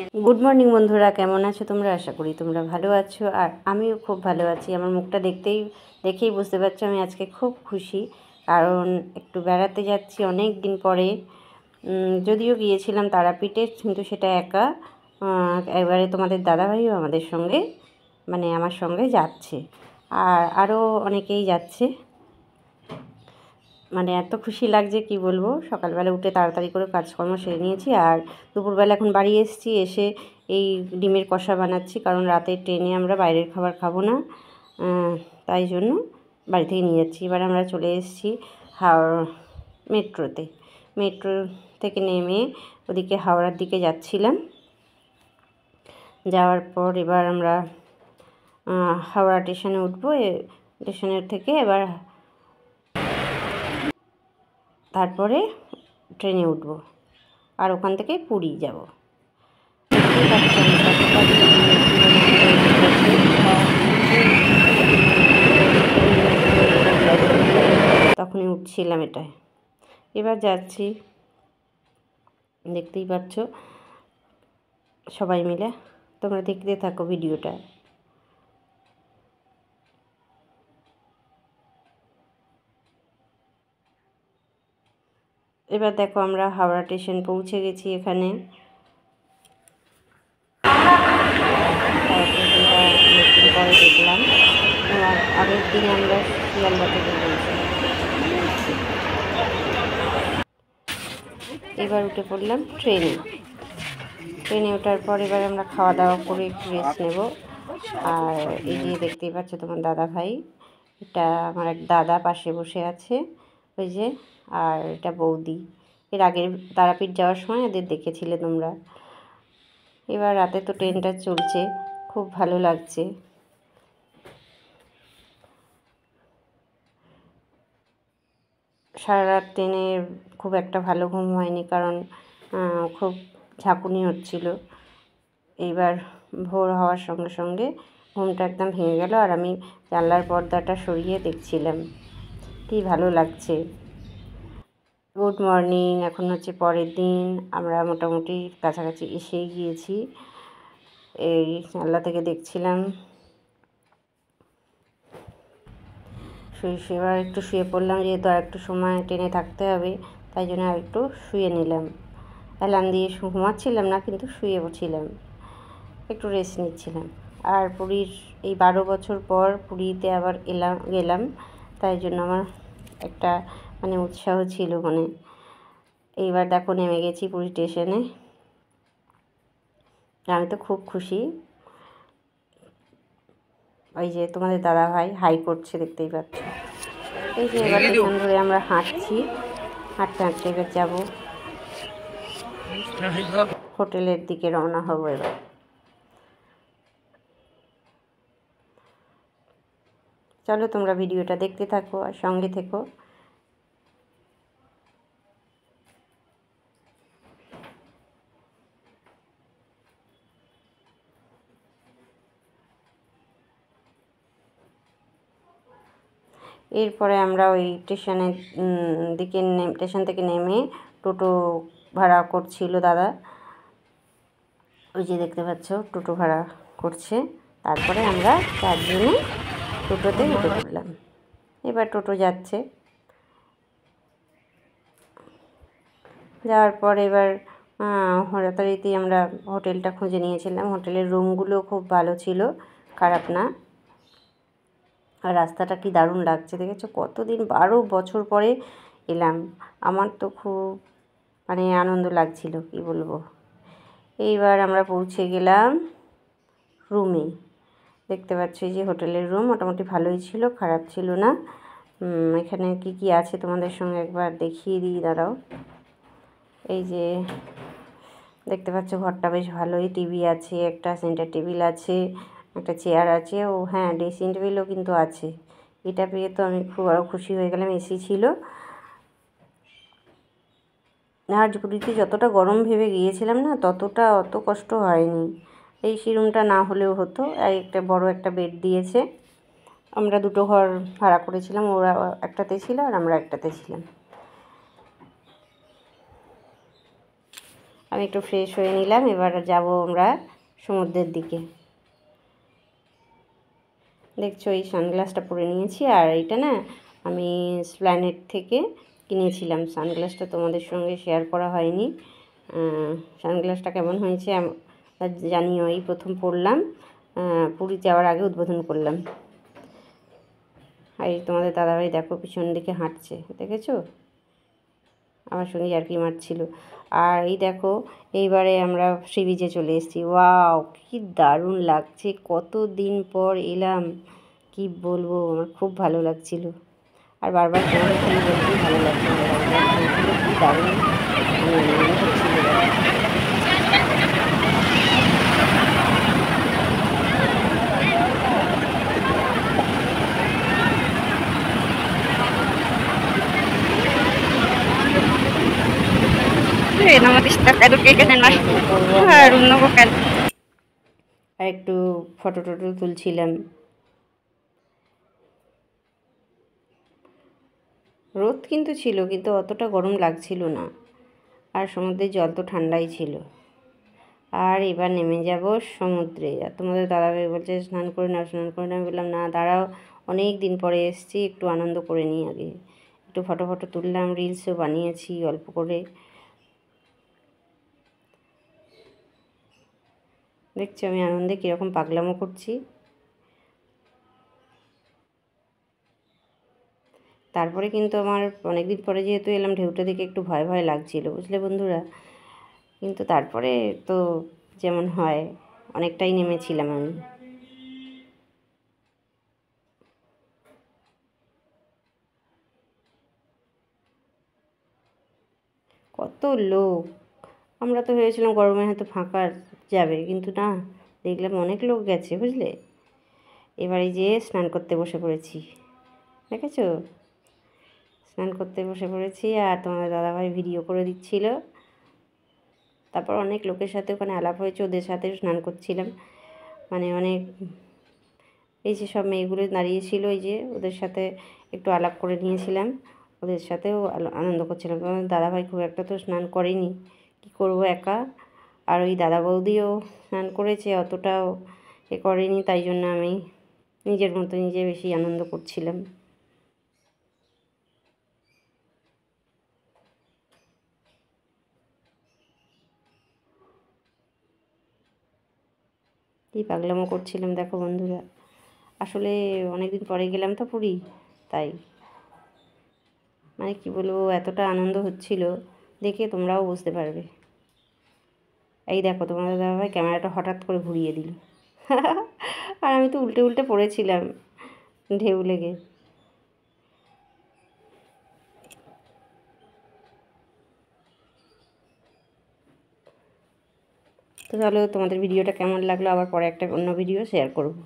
Good morning बंधुरा केमन आछो तोमरा आशा करी तोमरा भालो आछो और आमिओ खूब भालो आछि। आमार मुखटा देखेई बुझते पारछो आमि आजके खूब खुशी कारण एकटु बेड़ाते जाচ্ছি अनेक दिन परे। যদিও গিয়েছিলাম তারাপীঠে কিন্তু সেটা একা। এবারে তোমাদের দাদাভাইও আমাদের সঙ্গে মানে আমার সঙ্গে যাচ্ছে আর আরও অনেকেই যাচ্ছে। মানে এত খুশি লাগছে কি বলবো। সকালবেলা উঠে তাড়াতাড়ি করে কাজকর্ম সেরে নিয়েছি আর দুপুরবেলা এখন বাড়ি এসেছি, এসে এই ডিমের কষা বানাচ্ছি কারণ রাতে ট্রেনে আমরা বাইরের খাবার খাবো না, তাই জন্য বাড়ি থেকে নিয়ে যাচ্ছি। এবার আমরা চলে এসেছি মেট্রোতে। মেট্রো থেকে নেমে ওদিকে হাওড়ার দিকে যাচ্ছিলাম। যাওয়ার পর এবার আমরা হাওড়া স্টেশনে উঠবো। স্টেশনের থেকে এবার তারপরে ট্রেনে উঠব আর ওখান থেকে পুরী যাব। তখনই উঠছিলাম এটায়, এবার যাচ্ছি, দেখতেই পাচ্ছ সবাই মিলে। তোমরা দেখতে থাকো ভিডিওটা। এবার দেখো আমরা হাওড়া স্টেশন পৌঁছে গেছি। এখানে পরে দেখলাম আগের দিন আমরা শিয়ালদা থেকে গেছি। এবার উঠে পড়লাম ট্রেনে। ট্রেনে ওঠার পর এবার আমরা খাওয়া দাওয়া করে একটু রেস্ট নেব। আর এই যে দেখতেই পাচ্ছ তোমার দাদা ভাই, এটা আমার এক দাদা পাশে বসে আছে ওই যে, আর এটা বৌদি। এর আগের তারাপীঠ যাওয়ার সময় এদের দেখেছিলে তোমরা। এবার রাতে তো ট্রেনটা চলছে, খুব ভালো লাগছে। সারা রাত ট্রেনে খুব একটা ভালো ঘুম হয়নি কারণ খুব ঝাঁকুনি হচ্ছিল। এইবার ভোর হওয়ার সঙ্গে সঙ্গে ঘুমটা একদম ভেঙে গেল আর আমি জানলার পর্দাটা সরিয়ে দেখছিলাম, কি ভালো লাগছে। Good morning. এখন হচ্ছে পরের দিন, আমরা মোটামুটি কাছাকাছি এসেই গিয়েছি। এই জানলা থেকে দেখছিলাম। এবার একটু শুয়ে পড়লাম, যেহেতু আর একটু সময় ট্রেনে থাকতে হবে তাই জন্য আর একটু শুয়ে নিলাম। অ্যালার্ম দিয়ে ঘুমাচ্ছিলাম না, কিন্তু শুয়ে ছিলাম, একটু রেস্ট নিচ্ছিলাম। আর পুরীর এই 12 বছর পর পুরীতে আবার গেলাম, তাই জন্য আমার একটা মানে উৎসাহ ছিল মনে। এইবার দেখো নেমে গেছি পুরী স্টেশনে। আমি তো খুব খুশি। ওই যে তোমাদের দাদা ভাই হাই করছে, দেখতেই পাচ্ছ। এই যে এবার স্টেশন ধরে আমরা হাঁটছি, হাঁটতে হাঁটতে এবার যাবো হোটেলের দিকে, রওনা হবো এবার। চলো তোমরা ভিডিওটা দেখতে থাকো আর সঙ্গে থেকো। এরপরে আমরা ওই স্টেশন থেকে নেমে টোটো ভাড়া করছিল দাদা, ওই যে দেখতে পাচ্ছ টোটো ভাড়া করছে। তারপরে আমরা 4 জনে টোটোতে উঠে পড়লাম। এবার টোটো যাচ্ছে। যাওয়ার পর এবার যথারীতি আমরা হোটেলটা খুঁজে নিয়েছিলাম। হোটেলের রুমগুলো খুব ভালো ছিল, খারাপ না। আর রাস্তাটা কি দারুণ লাগছে, দেখেছো? কতদিন 12 বছর পরে এলাম, আমার তো খুব মানে আনন্দ লাগছিল, কি বলবো। এইবার আমরা পৌঁছে গেলাম রুমে। দেখতে পাচ্ছি যে হোটেলের রুম মোটামুটি ভালোই ছিল, খারাপ ছিল না। এখানে কি কি আছে তোমাদের সঙ্গে একবার দেখিয়ে দিই, দাঁড়াও। এই যে দেখতে পাচ্ছ ঘরটা বেশ ভালোই, টিভি আছে, একটা সেন্টার টেবিল আছে, একটা চেয়ার আছে, ও হ্যাঁ ড্রেসিং টেবিলও কিন্তু আছে। এটা পেয়ে তো আমি খুব আরও খুশি হয়ে গেলাম। এসি ছিল। আর পুরীতে যতটা গরম ভেবে গিয়েছিলাম না, ততটা অত কষ্ট হয়নি। এই রুমটা না হলেও হতো। একটা বড় একটা বেড দিয়েছে। আমরা 2টো ঘর ভাড়া করেছিলাম, ওরা একটাতে ছিল আর আমরা একটাতে ছিলাম। আমি একটু ফ্রেশ হয়ে নিলাম। এবার যাব আমরা সমুদ্রের দিকে। দেখছো এই সানগ্লাসটা পরে নিয়েছি, আর এটা না আমি স্প্ল্যানেট থেকে কিনেছিলাম। সানগ্লাসটা তোমাদের সঙ্গে শেয়ার করা হয়নি। সানগ্লাসটা কেমন হয়েছে জানিও। এই প্রথম পরলাম, পুরী যাওয়ার আগে উদ্বোধন করলাম। আর এই তোমাদের দাদাভাই দেখো পিছন দিকে হাঁটছে, দেখেছো? আমার সঙ্গে আর কি মারছিল। আর এই দেখো এইবারে আমরা সি বিচে চলে এসেছি। ওয়াও, কি দারুণ লাগছে! কত দিন পর এলাম, কি বলবো, আমার খুব ভালো লাগছিল। আর বারবার তোমাদের সঙ্গে বলতেই ভালো লাগছিল, কি দারুণ হচ্ছিল। আর একটু ফটো টটো তুলছিলাম। রোদ কিন্তু ছিল, কিন্তু অতটা গরম লাগছিল না। আর সমুদ্রের জল তো ঠান্ডাই ছিল। আর এবার নেমে যাব সমুদ্রে। আর তোমাদের দাদাভাই বলছে স্নান করে নাও, স্নান করে নাও। আমি বললাম না, দাঁড়াও, অনেক দিন পরে এসেছি, একটু আনন্দ করে নিই আগে। একটু ফটো ফটো তুললাম, রিলসও বানিয়েছি অল্প করে। দেখছি আমি আনন্দে কীরকম পাগলামো করছি। তারপরে কিন্তু আমার অনেকদিন পরে যেহেতু এলাম, ঢেউটা দেখে একটু ভয় ভয় লাগছিল, বুঝলে বন্ধুরা। কিন্তু তারপরে তো যেমন হয়, অনেকটাই নেমেছিলাম আমি। কত লোক! আমরা তো ভেবেছিলাম গরমে হয়তো ফাঁকা যাবে, কিন্তু না, দেখলাম অনেক লোক গেছে, বুঝলে। এবারে যে স্নান করতে বসে পড়েছি, দেখেছো? স্নান করতে বসে পড়েছি, আর তোমাদের দাদাভাই ভিডিও করে দিচ্ছিল। তারপর অনেক লোকের সাথে ওখানে আলাপ হয়েছে, ওদের সাথে স্নান করছিলাম। মানে অনেক, এই যে সব মেয়েগুলো দাঁড়িয়েছিল, এই যে ওদের সাথে একটু আলাপ করে নিয়েছিলাম, ওদের সাথেও আনন্দ করছিলাম। দাদাভাই খুব একটা তো স্নান করেনি, কি করব একা। আর ওই দাদা বৌদিও স্নান করেছে, অতটাও এ করেনি, তাই জন্য আমি নিজের মতো নিজে বেশি আনন্দ করছিলাম। কি পাগলামো করছিলাম দেখো বন্ধুরা। আসলে অনেক দিন পরে গেলাম তো পুরী, তাই মানে কি বলবো, এতটা আনন্দ হচ্ছিল, দেখে তোমরাও বুঝতে পারবে। এই দেখো তোমাদের দাদাভাই ক্যামেরাটা হঠাৎ করে ঘুরিয়ে দিল। আর আমি তো উল্টে উল্টে পড়েছিলাম ঢেউ লেগে। তো চলো, তোমাদের ভিডিওটা কেমন লাগলো, আবার পরে একটা অন্য ভিডিও শেয়ার করবো।